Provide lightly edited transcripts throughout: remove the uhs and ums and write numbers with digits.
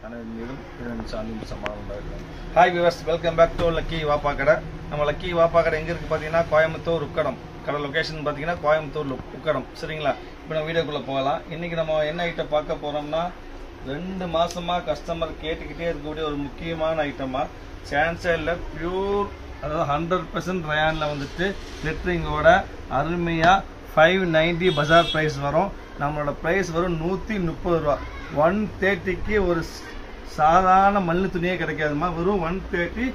Hi viewers, welcome back to Lucky Vapa Kada. நம்ம lucky வாப்பா கடை எங்க இருக்கு பாத்தீங்கன்னா கோயம்புத்தூர் உக்கடம். கடை லொகேஷன் பாத்தீங்கன்னா கோயம்புத்தூர் உக்கடம். சரிங்களா? இப்போ நம்ம வீடியோக்குள்ள போகலாம். இன்னைக்கு நம்ம என்ன ஐட்டம் பார்க்க போறோம்னா 2 மாசமா கஸ்டமர் கேட்டுக்கிட்டே இருக்கக்கூடிய ஒரு முக்கியமான ஐட்டமா சான்ஸே இல்ல பியூர் அதாவது 100% ரயான்ல வந்துட்டு லெட்டரிங்கோட அருமையா 590 பஜார் பிரைஸ் வரும். நம்மளோட பிரைஸ் வரும் 130 ரூபாய். 130க்கு ஒரு சாதாரண மல்லு துணியே கிடைக்காதுமா. வெறும் 130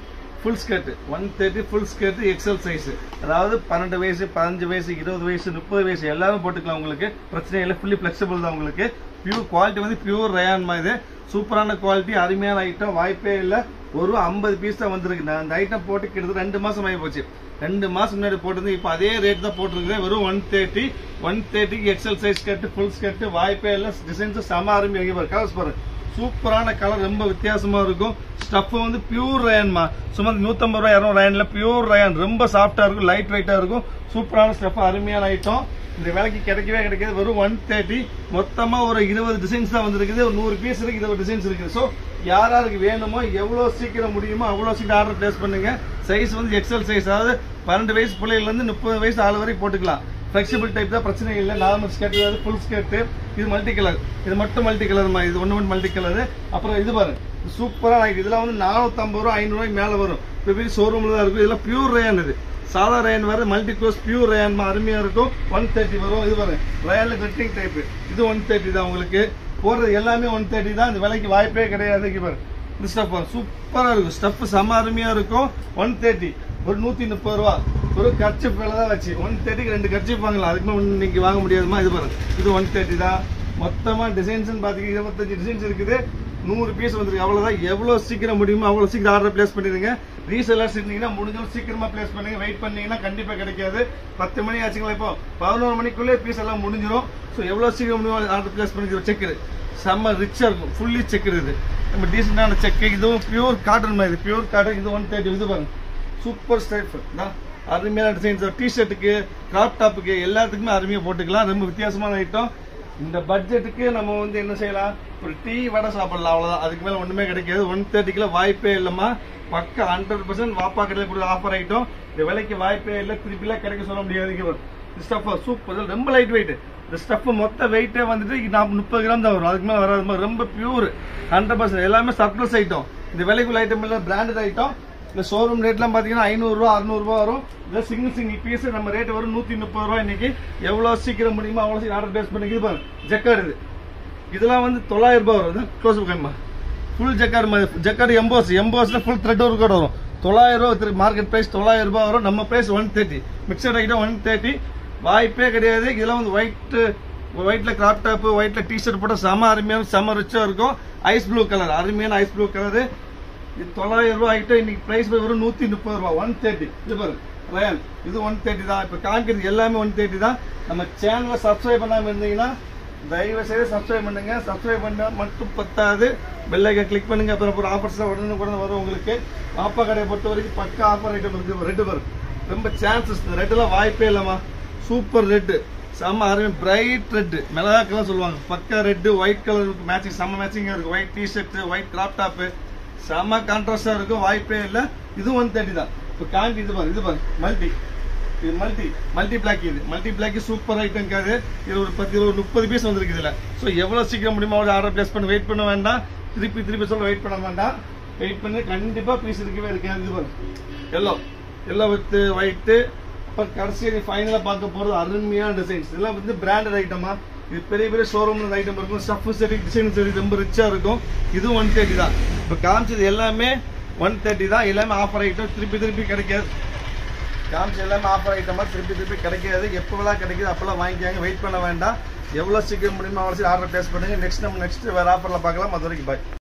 full skirt. 130 full skirt XL size. அதாவது 12 வயசு 15 வயசு 20 வயசு 30 வயசு எல்லாரும் போட்டுக்கலாம். உங்களுக்கு பிரச்சனை இல்லை. ஃபுல்லி ஃபிளெக்சிபிள் தான். உங்களுக்கு பியூர் குவாலிட்டி வந்து பியூர் ரயான் மாதிரி சூப்பரான குவாலிட்டி, அருமையான ஐட்டம். வாய்ப்பே இல்லை. ஒரு 50 பீஸ் தான் வந்திருக்கு. நான் அந்த ஐட்டம் போட்டு கிட்டத்தட்ட 2 மாசம் ஆகி போச்சு. 2 மாசம் முன்னாடி போட்டிருந்து இப்போ அதே ரேட் தான் போட்டிருக்கிறேன். வெறும் 130க்கு XL size skirt full skirt. வாய்ப்பே இல்லை. டிசைன்ஸ் செம அருமையாக கலர்ஸ் பாரு. சூப்பரான கலர், ரொம்ப வித்தியாசமா இருக்கும். ஸ்டஃப் வந்து பியூர் ரயான்மா. சும்மா 150 ரூபாய் 200 ரயான்ல பியூர் ரயான். ரொம்ப சாஃப்டா இருக்கும், லைட் வெயிட்டா இருக்கும். சூப்பரான ஸ்டஃப், அருமையான ஐட்டம். இந்த விலைக்கு கிடைக்கவே கிடைக்காது. வெறும் 130. மொத்தமா ஒரு 20 டிசைன்ஸ் தான் வந்திருக்குது. ஒரு 100 பீஸ் இருக்கு, 20 டிசைன்ஸ் இருக்குது. ஸோ யாராருக்கு வேணுமோ எவ்வளவு சீக்கிரம் முடியுமோ அவ்வளவு சீக்கிரம் ஆர்டர் பிளேஸ் பண்ணுங்க. சைஸ் வந்து எக்ஸல் சைஸ். அதாவது 12 வயசு பிள்ளைகள் இருந்து 30 வயசு ஆள் வரைக்கும் போட்டுக்கலாம். ஃபிளெக்சிபிள் டைப் தான், பிரச்சனை இல்லை. Normal skirt, full skirt. இது மல்டி கலர். இது மட்டும் மல்டி கலர் மாதிரி. இது ஒன்று மல்டி கலர். அப்புறம் இது பாருங்க, சூப்பரா ஆயிடுது. இதெல்லாம் வந்து 450 ரூபா 500 ரூபாய்க்கு மேல வரும். இப்போ ஷோரூம்ல தான் இருக்கும். இதெல்லாம் பியூர் ரயான். இது சாதா ரயான் வேற, மல்டி க்ளோஸ் பியூர் ரயான் அருமையா இருக்கும். 130 வரும். இது பாருங்க, ரயான்ல கிரிட்டிங் டைப். இது 130 தான். உங்களுக்கு போடுறது எல்லாமே 130 தான். இந்த விலைக்கு வாய்ப்பே கிடையாது. பாருங்க, இந்த ஸ்டஃப் சூப்பரா இருக்கும். ஸ்டஃப் செம அருமையா இருக்கும். 130 ஒரு 130 ரூபா. ஒரு கர்ச்சிப் வேலை தான் வச்சு 130க்கு 2 கர்ச்சிப் வாங்கலாம். அதுக்கு மேலே இன்னைக்கு வாங்க முடியாதுமா. இது பாருங்க, இது 130 தான். மொத்தமா டிசைன்ஸ் பாத்தீங்கன்னா 25 டிசைன்ஸ் இருக்குது. 100 பீஸ் வந்துருக்கு. அவ்வளவுதான். எவ்வளவு சீக்கிரம் முடியுமோ அவ்வளவு சீக்கிரம் ஆர்டர் பிளேஸ் பண்ணிடுங்க. ரீசெல்லர்ஸ் இருந்தீங்கன்னா முடிஞ்சவங்க சீக்கிரமா பிளேஸ் பண்ணுங்க. வெயிட் பண்ணீங்கன்னா கண்டிப்பா கிடைக்காது. 10 மணி ஆச்சுங்களா, இப்போ 11 மணிக்குள்ளே பீஸ் எல்லாம் முடிஞ்சிடும். ஸோ எவ்வளவு சீக்கிரம் முடியுமோ ஆர்டர் பிளேஸ் பண்ணிக்கிற. செக்கு செம்ம ரிச்சா இருக்கும். ஃபுல்லி செக்கு. இது நம்ம டீசென்டான செக்கு. இதுவும் பியூர் காட்டன் மாதிரி. Pure cotton. இது 130. இது பாருங்க, சூப்பர் ஸ்டைப் தான். அருமையான டிசைன்ஸ். டிஷர்ட்டுக்கு, கிராப் டாப்புக்கு எல்லாத்துக்குமே அருமையா போட்டுக்கலாம். ரொம்ப வித்தியாசமான ஐட்டம். இந்த பட்ஜெட்டுக்கு நம்ம வந்து என்ன செய்யலாம், ஒரு டீ வடை சாப்பிடலாம். அவ்வளவுதான். அதுக்கு மேல ஒண்ணுமே கிடைக்காது. 130க்குள்ள வாய்ப்பே இல்லம்மா. பக்கா 100% வாப்பா கடையில் கூட ஆஃபர் ஐட்டம். இந்த விலைக்கு வாய்ப்பே இல்லை. திருப்பிலாம் கிடைக்க சொல்ல முடியாது. ஸ்டஃப் சூப்பர், ரொம்ப லைட் வெயிட். இந்த ஸ்டஃப் மொத்த வெயிட்டே வந்துட்டு 30 கிராம் தான் வரும். அதுக்கு மேல வராது. ரொம்ப பியூர் 100%. எல்லாமே சர்ப்ளஸ் ஐட்டம். இந்த விலைக்குள்ள ஐட்டம் இல்ல, பிராண்டட் ஐட்டம். இந்த ஷோரூம் ரேட்லாம் பாத்தீங்கன்னா 500 ரூபா 600 ரூபா வரும். இல்லை சிங்கிள் பீஸ் நம்ம ரேட் வரும் 130 ரூபாய். இன்னைக்கு எவ்வளவு சீக்கிரம் முடியுமோ அவ்வளவு சீக்கிரம் ஆர்டர் பிளேஸ் பண்ணி. இது பாருங்க, ஜக்கார்டு. இது இதெல்லாம் வந்து 900 ரூபாய் வரும். க்ளோஸ் பண்ணமா ஃபுல் ஜக்கார்டு மாதிரி. ஜக்கார்டு எம்போஸ்ல ஃபுல் த்ரெட் ஒர்க் வரும். 900 ரூபாய். மார்க்கெட் பிரைஸ் 900 ரூபாய் வரும். நம்ம பிரைஸ் 130. Mixed item 130. வாய்ப்பே கிடையாது. இதெல்லாம் வந்து ஒயிட்ல கிராப் டாப், ஒயிட்ல டிஷர்ட் போட்ட செம அருமையான செம ரிச்சா இருக்கும். ஐஸ் ப்ளூ கலர், அருமையான ஐஸ் ப்ளூ கலர். இது 900 ரூபாய் ஐட்டம். இன்னைக்கு பிரைஸ் வரும் 130 ரூபாய். 130. இது பாருங்க ரயான். இது 130 தான். இப்ப காமிக்கிறது எல்லாமே 130 தான். நம்ம சேனலை சப்ஸ்கிரைப் பண்ணாம இருந்தீங்கன்னா தயவு செய்து சப்ஸ்கிரைப் பண்ணுங்க. சப்ஸ்கிரைப் பண்ணா மட்டும் பத்தாது, பெல் ஐக்கன் கிளிக் பண்ணுங்க. அப்புறம் ஆஃபர்ஸ் உடனே வரும் உங்களுக்கு. பாப்பா கடையை பொறுத்த வரைக்கும் பக்கா ஆஃபர் ஐட்டம் இருக்கு. ரெட் வரும். ரொம்ப சான்சஸ். ரெட் எல்லாம் வாய்ப்பே இல்லமா. சூப்பர் ரெட், செம்ம அருமை. பிரைட் ரெட், மிளகாக்கெல்லாம் சொல்லுவாங்க. பக்கா ரெட், ஒயிட் கலர் மேட்சிங், செம்ம மேட்சிங்கா இருக்கும். White T-shirt, white crop top, செம்ம கான்ட்ராஸ்டா இருக்கும். வாய்ப்பே இல்லை. இது 130 தான். இப்போ காண்டி. இது பாருங்க மல்டி. இது மல்டி பிளாக். இது மல்டி பிளாக் சூப்பர் ஐட்டம் இருக்காது. இது ஒரு 30 பீஸ் வந்திருக்கு இதுல. ஸோ எவ்வளவு சீக்கிரம் முடியுமோ ஆர்டர் பிளேஸ் பண்ண. வெயிட் பண்ண வேண்டாம். திருப்பி சொல்ல வெயிட் பண்ண வேண்டாம். வெயிட் பண்ணி கண்டிப்பா பீஸ் இருக்கவே இருக்காது. இது பாருங்க, எல்லோ வித் ஒயிட். இப்போ கடைசி ஃபைனலா பார்க்க போறது அருமையான டிசைன்ஸ். இதெல்லாம் வந்து பிராண்டட் ஐட்டமா. இது பெரிய ஷோரூம்ல ஐட்டம் இருக்கும். ஸ்டஃப் சரி, டிசைன் சரி, ரொம்ப ரிச்சா இருக்கும். இது 130 தான். இப்போ காமிச்சது எல்லாமே 130 தான். எல்லாமே ஆஃபர் ஐட்டம். திருப்பி கிடைக்காது. காமிச்சது எல்லாமே ஆஃபர் ஐட்டமா. திருப்பி கிடைக்காது. எப்போலாம் கிடைக்குது அப்பெல்லாம் வாங்கிக்காங்க. வெயிட் பண்ண வேண்டாம். எவ்வளவு சீக்கிரம் முடியுமோ அவ்வளவு சீக்கிரம் ஆர்டர் பிளேஸ் பண்ணுங்க. நெக்ஸ்ட் வேற ஆஃபர்ல பார்க்கலாம். அது வரைக்கும் பாய்.